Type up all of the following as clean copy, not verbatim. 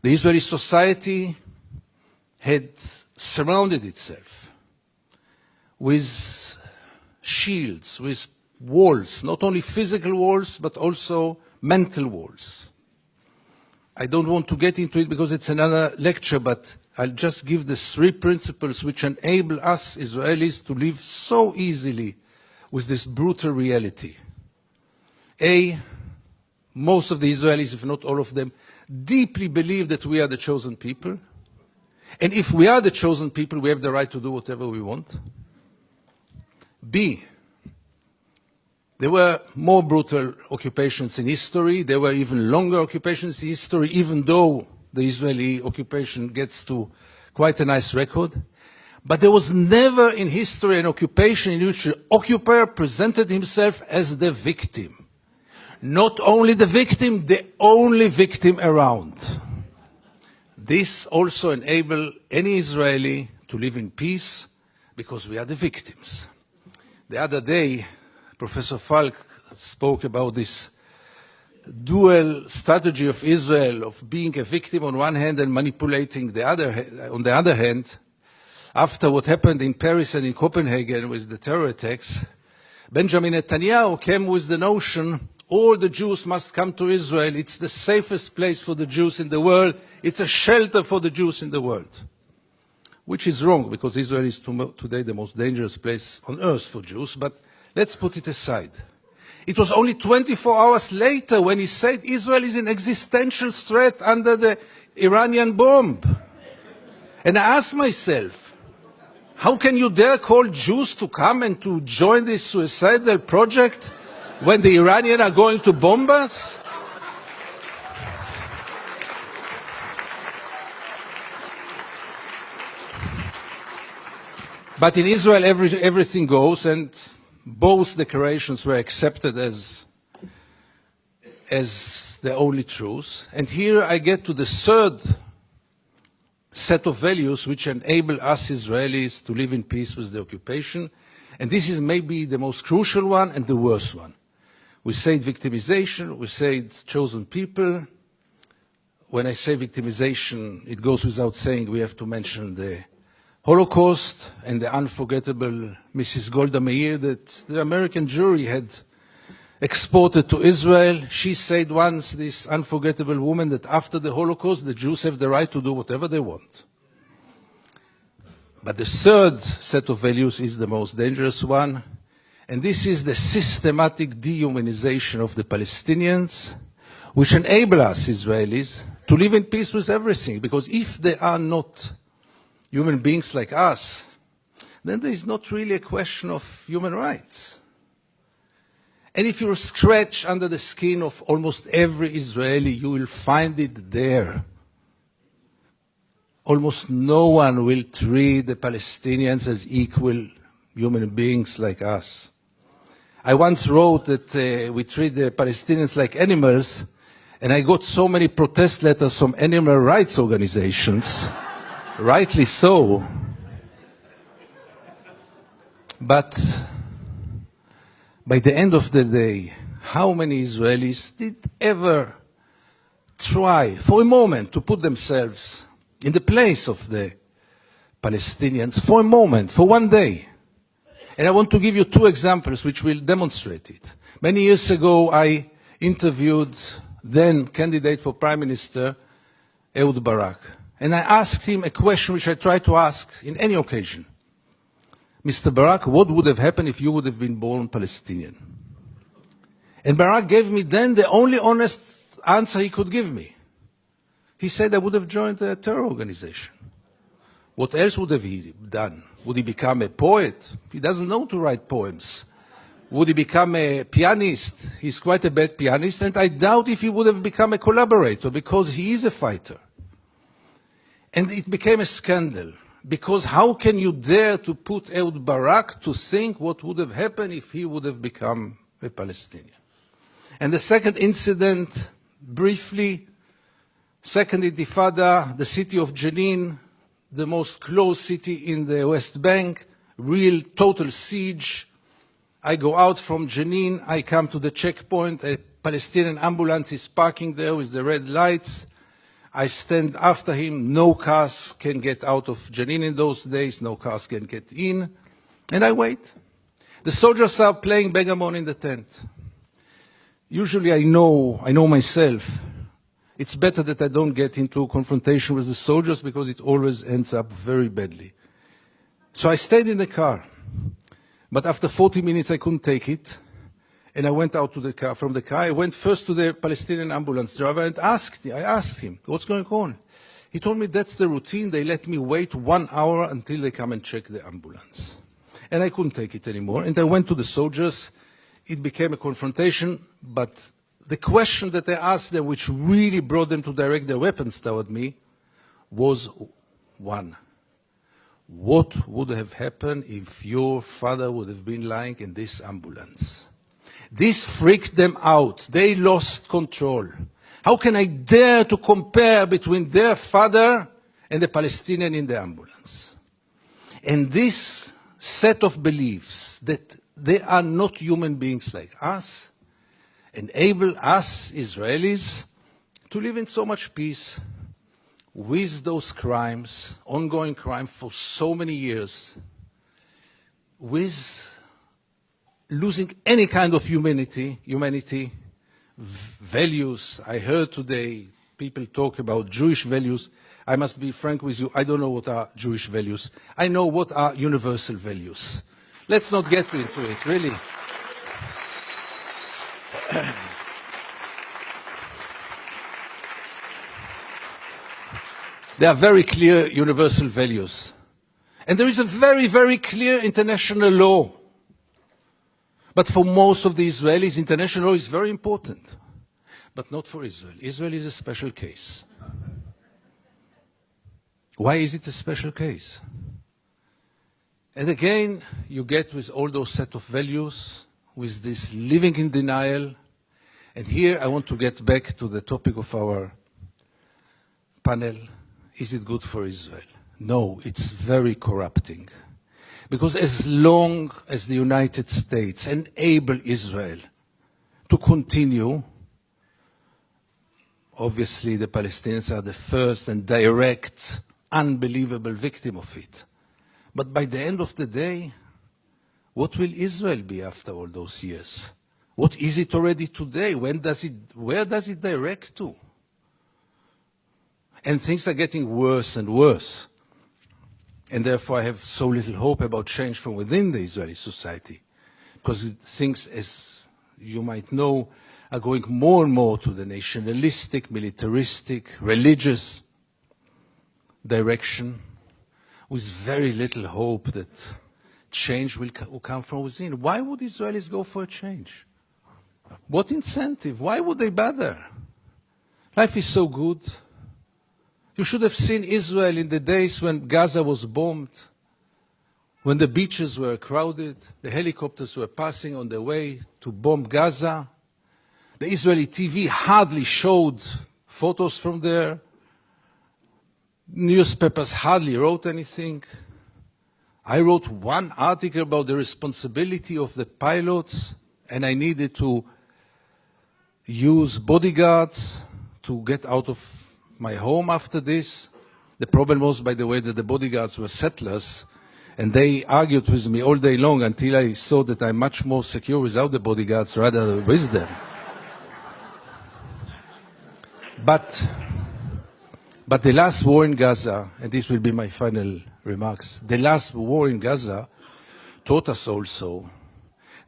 The Israeli society had surrounded itself with shields, with walls, not only physical walls, but also mental walls. I don't want to get into it because it's another lecture, but I'll just give the 3 principles which enable us Israelis to live so easily with this brutal reality. A, most of the Israelis, if not all of them, deeply believe that we are the chosen people. And if we are the chosen people, we have the right to do whatever we want. B, there were more brutal occupations in history. There were even longer occupations in history, even though the Israeli occupation gets to quite a nice record. But there was never in history an occupation in which the occupier presented himself as the victim. Not only the victim, the only victim around. This also enables any Israeli to live in peace because we are the victims. The other day, Professor Falk spoke about this dual strategy of Israel of being a victim on one hand and manipulating on the other hand. After what happened in Paris and in Copenhagen with the terror attacks, Benjamin Netanyahu came with the notion all the Jews must come to Israel. It's the safest place for the Jews in the world. It's a shelter for the Jews in the world. Which is wrong, because Israel is today the most dangerous place on earth for Jews. But let's put it aside. It was only 24 hours later when he said Israel is an existential threat under the Iranian bomb. And I asked myself, how can you dare call Jews to come and to join this suicidal project when the Iranians are going to bomb us? But in Israel, everything goes, and both declarations were accepted as the only truth. And here I get to the 3rd set of values which enable us Israelis to live in peace with the occupation. And this is maybe the most crucial one and the worst one. We say victimization, we say chosen people. When I say victimization, it goes without saying we have to mention the Holocaust and the unforgettable Mrs. Golda Meir that the American jury had exported to Israel. She said once, this unforgettable woman, that after the Holocaust, the Jews have the right to do whatever they want. But the 3rd set of values is the most dangerous one, and this is the systematic dehumanization of the Palestinians, which enable us Israelis to live in peace with everything, because if they are not human beings like us, then there is not really a question of human rights. And if you scratch under the skin of almost every Israeli, you will find it there. Almost no one will treat the Palestinians as equal human beings like us. I once wrote that we treat the Palestinians like animals, and I got so many protest letters from animal rights organizations. Rightly so. But by the end of the day, how many Israelis did ever try for a moment to put themselves in the place of the Palestinians for a moment, for one day? And I want to give you 2 examples which will demonstrate it. Many years ago, I interviewed then candidate for Prime Minister Ehud Barak. And I asked him a question which I try to ask in any occasion. Mr. Barak, what would have happened if you would have been born Palestinian? And Barak gave me then the only honest answer he could give me. He said I would have joined a terror organization. What else would have he done? Would he become a poet? He doesn't know to write poems. Would he become a pianist? He's quite a bad pianist, and I doubt if he would have become a collaborator, because he is a fighter. And it became a scandal, because how can you dare to put Ehud Barak to think what would have happened if he would have become a Palestinian? And the second incident, briefly, Second Intifada, the city of Jenin, the most closed city in the West Bank, real total siege. I go out from Jenin, I come to the checkpoint, a Palestinian ambulance is parking there with the red lights. I stand after him. No cars can get out of Jenin in those days. No cars can get in. And I wait. The soldiers are playing backgammon in the tent. Usually I know myself. It's better that I don't get into confrontation with the soldiers because it always ends up very badly. So I stayed in the car. But after 40 minutes I couldn't take it. And I went out to the car. From the car, I went first to the Palestinian ambulance driver and I asked him, what's going on? He told me that's the routine. They let me wait 1 hour until they come and check the ambulance. And I couldn't take it anymore. And I went to the soldiers. It became a confrontation. But the question that I asked them, which really brought them to direct their weapons toward me, was one. What would have happened if your father would have been lying in this ambulance? This freaked them out. They lost control. How can I dare to compare between their father and the Palestinian in the ambulance? And this set of beliefs that they are not human beings like us enable us Israelis to live in so much peace with those crimes, ongoing crime for so many years, with losing any kind of humanity, values. I heard today people talk about Jewish values. I must be frank with you, I don't know what are Jewish values. I know what are universal values. Let's not get into it, really. There are very clear universal values. And there is a very, very clear international law. But for most of the Israelis, international law is very important. But not for Israel. Israel is a special case. Why is it a special case? And again, you get with all those set of values, with this living in denial. And here I want to get back to the topic of our panel. Is it good for Israel? No, it's very corrupting. Because as long as the United States enable Israel to continue, obviously the Palestinians are the first and direct, unbelievable victim of it. But by the end of the day, what will Israel be after all those years? What is it already today? Where does it direct to? And things are getting worse and worse. And therefore I have so little hope about change from within the Israeli society. Because things, as you might know, are going more and more to the nationalistic, militaristic, religious direction, with very little hope that change will come from within. Why would Israelis go for a change? What incentive? Why would they bother? Life is so good. You should have seen Israel in the days when Gaza was bombed, when the beaches were crowded, the helicopters were passing on their way to bomb Gaza. The Israeli TV hardly showed photos from there. Newspapers hardly wrote anything. I wrote one article about the responsibility of the pilots, and I needed to use bodyguards to get out of my home after this. The problem was, by the way, that the bodyguards were settlers, and they argued with me all day long until I saw that I'm much more secure without the bodyguards rather than with them. But the last war in Gaza, and this will be my final remarks, the last war in Gaza taught us also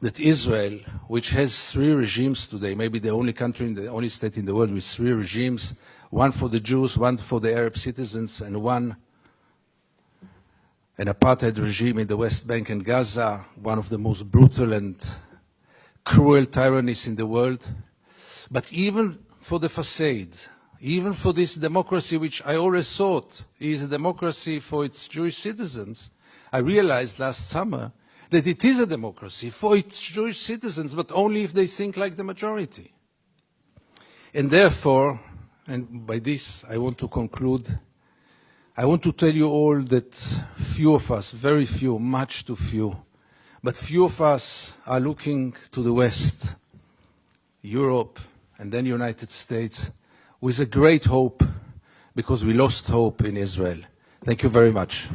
that Israel, which has 3 regimes today, maybe the only country, the only state in the world with 3 regimes, one for the Jews, one for the Arab citizens, and an apartheid regime in the West Bank and Gaza, one of the most brutal and cruel tyrannies in the world. But even for the facade, even for this democracy, which I always thought is a democracy for its Jewish citizens, I realized last summer that it is a democracy for its Jewish citizens, but only if they think like the majority. And therefore, and by this I want to conclude, I want to tell you all that few of us, very few, much too few, but few of us are looking to the West, Europe, and then United States, with a great hope because we lost hope in Israel. Thank you very much.